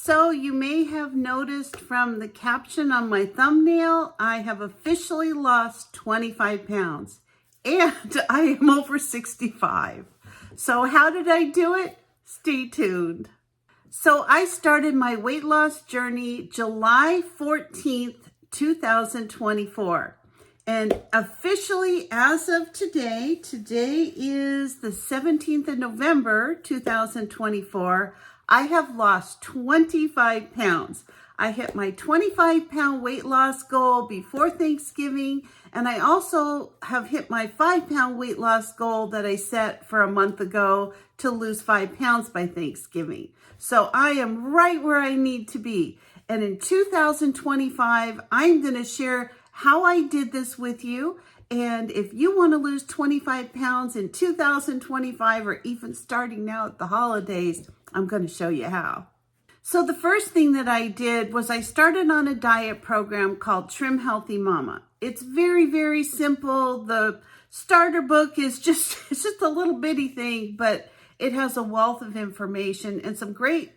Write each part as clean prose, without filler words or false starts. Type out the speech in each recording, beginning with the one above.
So you may have noticed from the caption on my thumbnail, I have officially lost 25 pounds and I am over 65. So how did I do it? Stay tuned. So I started my weight loss journey July 14th, 2024. And officially, as of today is the 17th of November, 2024, I have lost 25 pounds. I hit my 25-pound weight loss goal before Thanksgiving, and I also have hit my 5-pound weight loss goal that I set for a month ago to lose 5 pounds by Thanksgiving. So I am right where I need to be. And in 2025, I'm going to share how I did this with you. And if you want to lose 25 pounds in 2025 or even starting now at the holidays, I'm going to show you how. So the first thing that I did was I started on a diet program called Trim Healthy Mama. It's very, very simple. The starter book is it's just a little bitty thing, but it has a wealth of information and some great,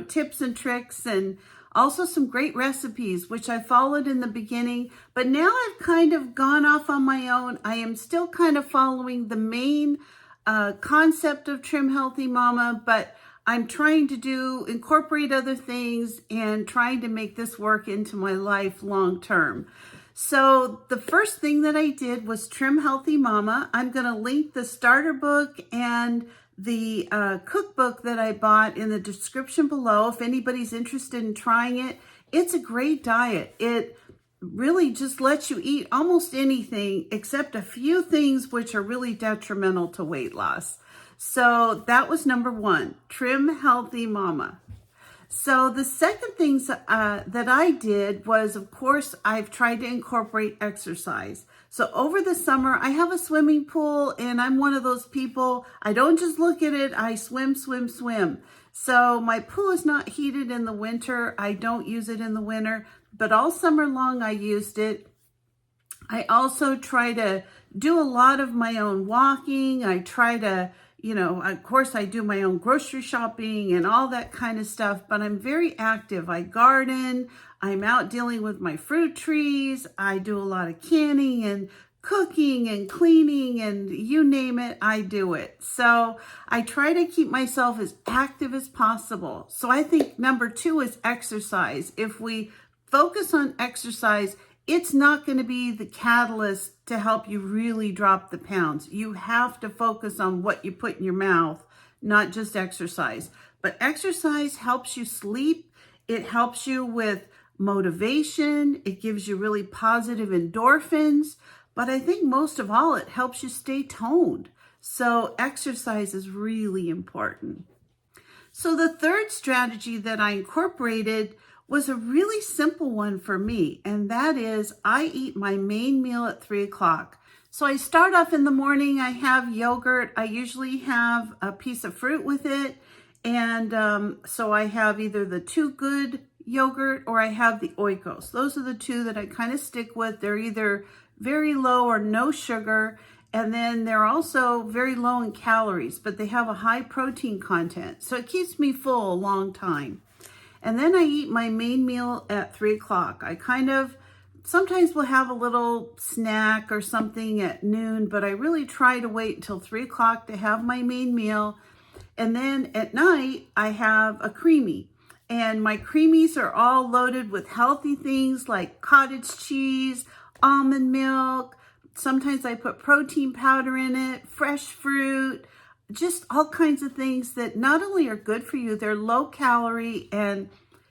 tips and tricks, and also some great recipes, which I followed in the beginning, but now I've kind of gone off on my own. I am still kind of following the main concept of Trim Healthy Mama, but I'm trying to incorporate other things and trying to make this work into my life long term. So the first thing that I did was Trim Healthy Mama. I'm going to link the starter book and the cookbook that I bought in the description below if anybody's interested in trying it. It's a great diet. It really just lets you eat almost anything except a few things which are really detrimental to weight loss. So that was number one, Trim Healthy Mama. So the second things that I did was, of course, I've tried to incorporate exercise. So over the summer, I have a swimming pool, and I'm one of those people, I don't just look at it, I swim. So my pool is not heated in the winter. I don't use it in the winter, but all summer long I used it. I also try to do a lot of my own walking. I try to, of course I do my own grocery shopping and all that kind of stuff, but I'm very active. I garden. I'm out dealing with my fruit trees. I do a lot of canning and cooking and cleaning, and you name it, I do it. So I try to keep myself as active as possible. So I think number two is exercise. If we focus on exercise, it's not going to be the catalyst to help you really drop the pounds. You have to focus on what you put in your mouth, not just exercise. But exercise helps you sleep. It helps you with motivation. It gives you really positive endorphins. But I think most of all, it helps you stay toned. So exercise is really important. So the third strategy that I incorporated was a really simple one for me, and that is I eat my main meal at 3 o'clock. So I start off in the morning, I have yogurt. I usually have a piece of fruit with it, and so I have either the Too Good yogurt or I have the Oikos. Those are the two that I kind of stick with. They're either very low or no sugar, and then they're also very low in calories, but they have a high protein content, so it keeps me full a long time. And then I eat my main meal at 3 o'clock. I sometimes will have a little snack or something at noon, but I really try to wait until 3 o'clock to have my main meal. And then at night, I have a creamy. And my creamies are all loaded with healthy things like cottage cheese, almond milk. Sometimes I put protein powder in it, fresh fruit, just all kinds of things that not only are good for you, they're low calorie and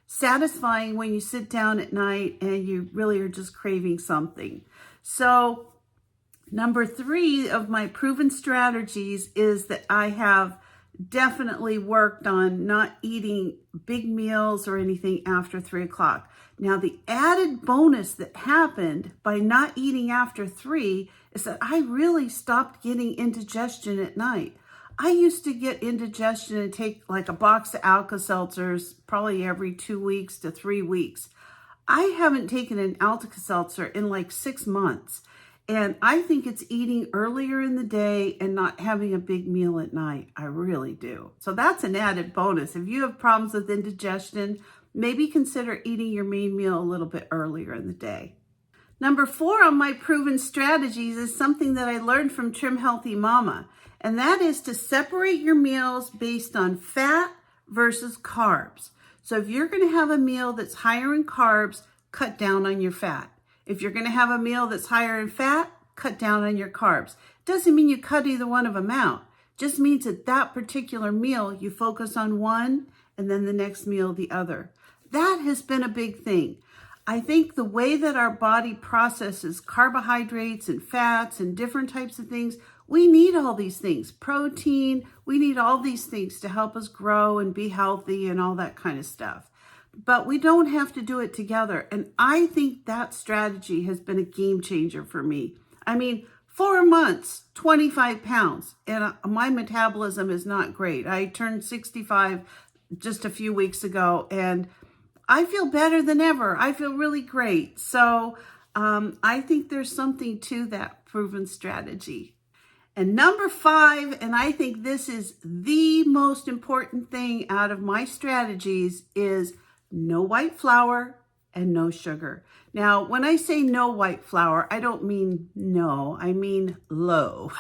satisfying when you sit down at night and you really are just craving something. So number 3 of my proven strategies is that I have definitely worked on not eating big meals or anything after 3 o'clock. Now, the added bonus that happened by not eating after 3 is that I really stopped getting indigestion at night. I used to get indigestion and take like a box of Alka-Seltzers probably every 2 weeks to 3 weeks. I haven't taken an Alka-Seltzer in like 6 months. And I think it's eating earlier in the day and not having a big meal at night. I really do. So that's an added bonus. If you have problems with indigestion, maybe consider eating your main meal a little bit earlier in the day. Number 4 on my proven strategies is something that I learned from Trim Healthy Mama, and that is to separate your meals based on fat versus carbs. So if you're going to have a meal that's higher in carbs, cut down on your fat. If you're going to have a meal that's higher in fat, cut down on your carbs. Doesn't mean you cut either one of them out. Just means that that particular meal, you focus on one and then the next meal the other. That has been a big thing. I think the way that our body processes carbohydrates and fats and different types of things, we need all these things. Protein, we need all these things to help us grow and be healthy and all that kind of stuff. But we don't have to do it together. And I think that strategy has been a game changer for me. I mean, 4 months, 25 pounds, and my metabolism is not great. I turned 65 just a few weeks ago, and I feel better than ever. I feel really great. So I think there's something to that proven strategy. And number 5, and I think this is the most important thing out of my strategies, is no white flour and no sugar. Now, when I say no white flour, I don't mean no, I mean low.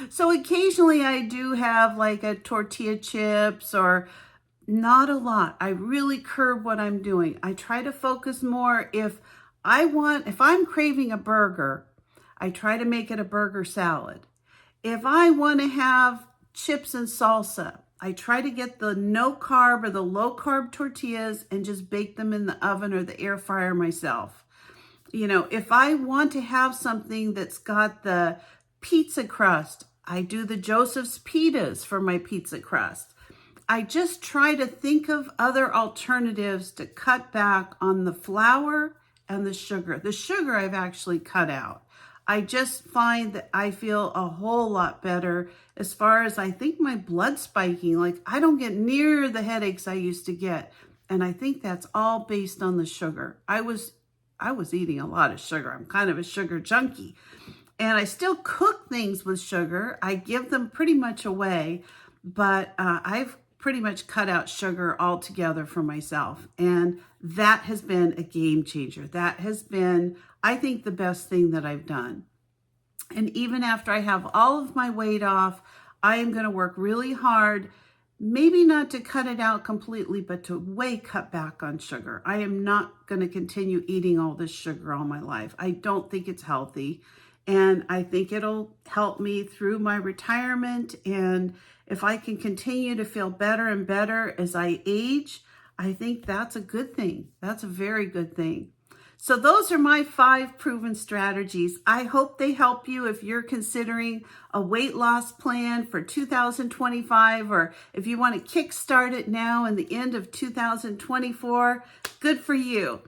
So occasionally I do have like a tortilla chips, or not a lot. I really curb what I'm doing. I try to focus more. If I'm craving a burger, I try to make it a burger salad. If I want to have chips and salsa, I try to get the no carb or the low carb tortillas and just bake them in the oven or the air fryer myself. You know, if I want to have something that's got the pizza crust, I do the Joseph's pitas for my pizza crust. I just try to think of other alternatives to cut back on the flour and the sugar. The sugar I've actually cut out. I just find that I feel a whole lot better as far as I think my blood spiking. Like I don't get near the headaches I used to get. And I think that's all based on the sugar. I was eating a lot of sugar. I'm kind of a sugar junkie. And I still cook things with sugar. I give them pretty much away, but I've pretty much cut out sugar altogether for myself. And that has been a game changer. That has been, I think, the best thing that I've done. And even after I have all of my weight off, I am going to work really hard, maybe not to cut it out completely, but to way cut back on sugar. I am not going to continue eating all this sugar all my life. I don't think it's healthy. And I think it'll help me through my retirement. And if I can continue to feel better and better as I age, I think that's a good thing. That's a very good thing. So those are my 5 proven strategies. I hope they help you if you're considering a weight loss plan for 2025, or if you want to kickstart it now in the end of 2024, good for you.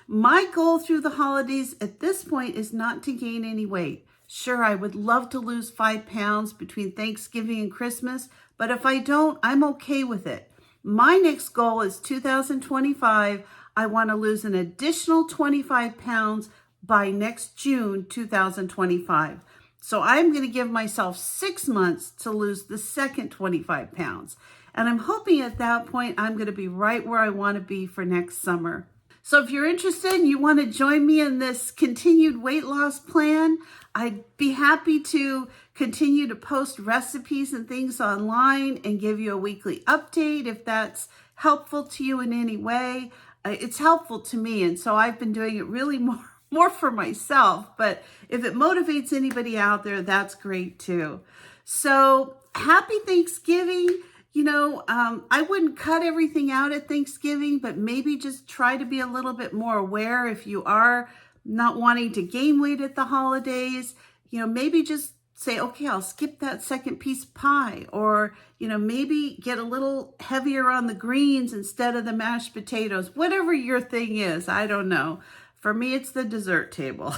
My goal through the holidays at this point is not to gain any weight. Sure, I would love to lose 5 pounds between Thanksgiving and Christmas, but if I don't, I'm okay with it. My next goal is 2025. I want to lose an additional 25 pounds by next June 2025. So I'm going to give myself 6 months to lose the second 25 pounds. And I'm hoping at that point I'm going to be right where I want to be for next summer. So if you're interested and you want to join me in this continued weight loss plan, I'd be happy to continue to post recipes and things online and give you a weekly update if that's helpful to you in any way. It's helpful to me, and so I've been doing it really more for myself, but if it motivates anybody out there, that's great too. So happy Thanksgiving. You know, I wouldn't cut everything out at Thanksgiving, but maybe just try to be a little bit more aware if you are not wanting to gain weight at the holidays. You know, maybe just say, okay, I'll skip that second piece of pie, or, you know, maybe get a little heavier on the greens instead of the mashed potatoes, whatever your thing is. I don't know. For me, it's the dessert table.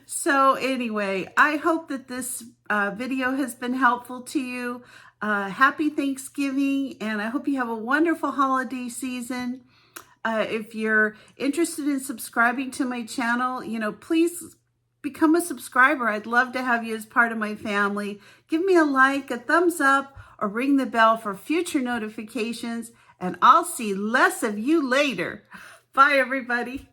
So anyway, I hope that this video has been helpful to you. Happy Thanksgiving, and I hope you have a wonderful holiday season. If you're interested in subscribing to my channel, you know, please become a subscriber. I'd love to have you as part of my family. Give me a like, a thumbs up, or ring the bell for future notifications, and I'll see less of you later. Bye, everybody.